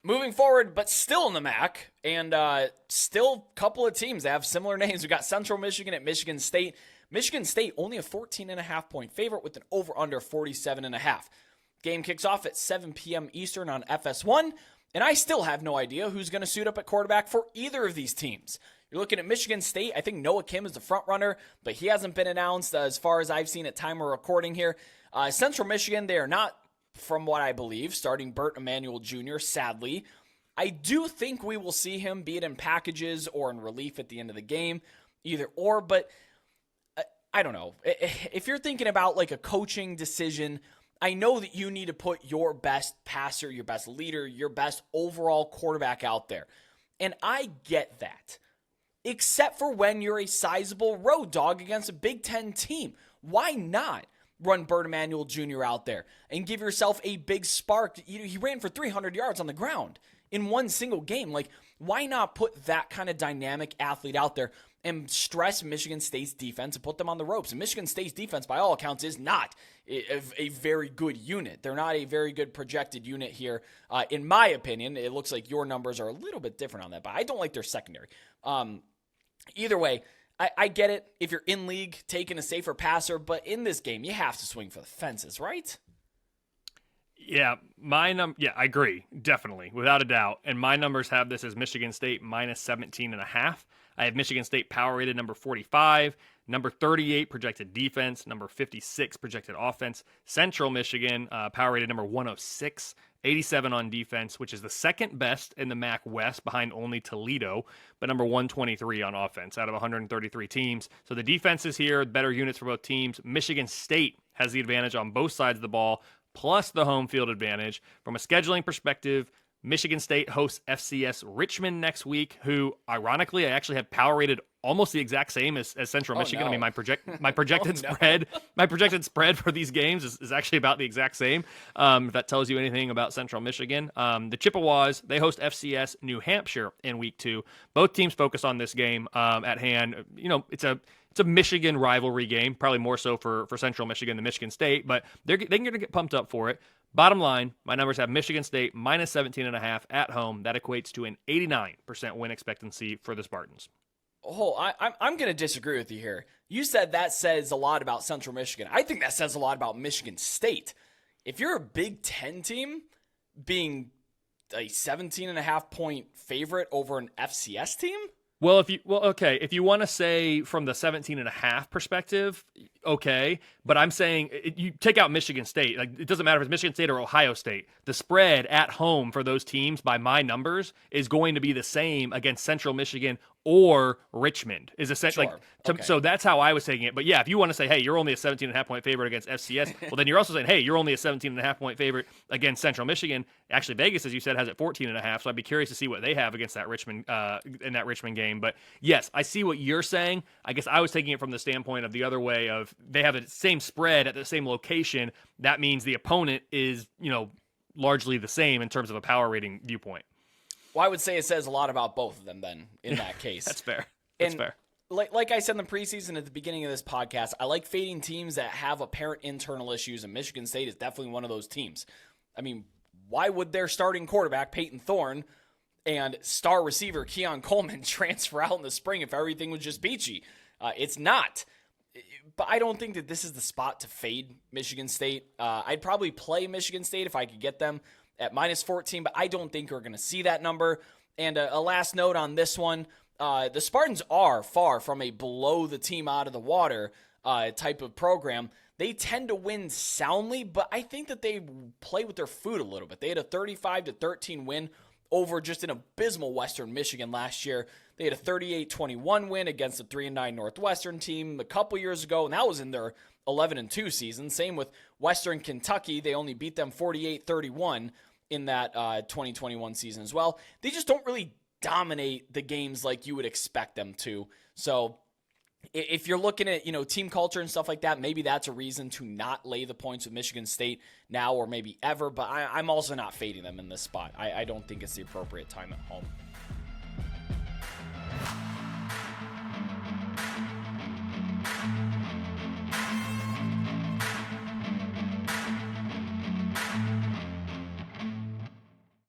Moving forward, but still in the MAC, and still a couple of teams that have similar names. We got Central Michigan at Michigan State. Michigan State only a 14.5-point favorite with an over-under 47.5. Game kicks off at 7 p.m. Eastern on FS1, and I still have no idea who's going to suit up at quarterback for either of these teams. You're looking at Michigan State. I think Noah Kim is the front runner, but he hasn't been announced as far as I've seen at time of recording here. Central Michigan, they are not, from what I believe, starting Burt Emanuel Jr., sadly. I do think we will see him, be it in packages or in relief at the end of the game, either or, but I don't know. If you're thinking about like a coaching decision, I know that you need to put your best passer, your best leader, your best overall quarterback out there. And I get that. Except for when you're a sizable road dog against a Big Ten team. Why not run Burt Emanuel Jr. out there and give yourself a big spark? He ran for 300 yards on the ground in one single game. Like, why not put that kind of dynamic athlete out there and stress Michigan State's defense and put them on the ropes? And Michigan State's defense, by all accounts, is not a very good unit. They're not a very good projected unit here. In my opinion, it looks like your numbers are a little bit different on that, but I don't like their secondary. Either way, I get it if you're in league taking a safer passer, but in this game, you have to swing for the fences, right? Yeah, I agree, definitely, without a doubt. And my numbers have this as Michigan State minus 17.5. I have Michigan State power rated number 45, number 38 projected defense, number 56 projected offense. Central Michigan power rated number 106, 87 on defense, which is the second best in the MAC West behind only Toledo, but number 123 on offense out of 133 teams. So the defenses here, better units for both teams. Michigan State has the advantage on both sides of the ball, plus the home field advantage. From a scheduling perspective, Michigan State hosts FCS Richmond next week, who, ironically, I actually have power rated almost the exact same as Central Michigan. No. I mean, my projected spread for these games is actually about the exact same. If that tells you anything about Central Michigan. The Chippewas, they host FCS New Hampshire in week 2. Both teams focus on this game at hand. You know, it's a Michigan rivalry game, probably more so for Central Michigan than Michigan State, but they're going to get pumped up for it. Bottom line, my numbers have Michigan State minus 17.5 at home. That equates to an 89% win expectancy for the Spartans. Oh, I'm going to disagree with you here. You said that says a lot about Central Michigan. I think that says a lot about Michigan State. If you're a Big Ten team being a 17.5-point favorite over an FCS team? Well, if you want to say from the 17.5 perspective, okay, but I'm saying you take out Michigan State. Like, it doesn't matter if it's Michigan State or Ohio State. The spread at home for those teams, by my numbers, is going to be the same against Central Michigan or Richmond. Is essentially Sure. Okay. So that's how I was taking it. But yeah, if you want to say, hey, you're only a 17.5-point favorite against FCS, well, then you're also saying, hey, you're only a 17.5-point favorite against Central Michigan. Actually, Vegas, as you said, has it 14.5. So I'd be curious to see what they have against that Richmond in that Richmond game. But yes, I see what you're saying. I guess I was taking it from the standpoint of the other way of they have the same spread at the same location. That means the opponent is, largely the same in terms of a power rating viewpoint. Well, I would say it says a lot about both of them then, in that case. That's fair. Like I said in the preseason at the beginning of this podcast, I like fading teams that have apparent internal issues, and Michigan State is definitely one of those teams. I mean, why would their starting quarterback, Peyton Thorne, and star receiver, Keon Coleman, transfer out in the spring if everything was just peachy? It's not. But I don't think that this is the spot to fade Michigan State. I'd probably play Michigan State if I could get them at minus 14, but I don't think we're going to see that number. And a last note on this one, the Spartans are far from a blow the team out of the water type of program. They tend to win soundly, but I think that they play with their food a little bit. They had a 35-13 win over just an abysmal Western Michigan last year. They had a 38-21 win against a 3-9 Northwestern team a couple years ago, and that was in their 11-2 season. Same with Western Kentucky. They only beat them 48-31 in that 2021 season as well. They just don't really dominate the games like you would expect them to. So if you're looking at, team culture and stuff like that, maybe that's a reason to not lay the points with Michigan State now or maybe ever, but I'm also not fading them in this spot. I don't think it's the appropriate time at home.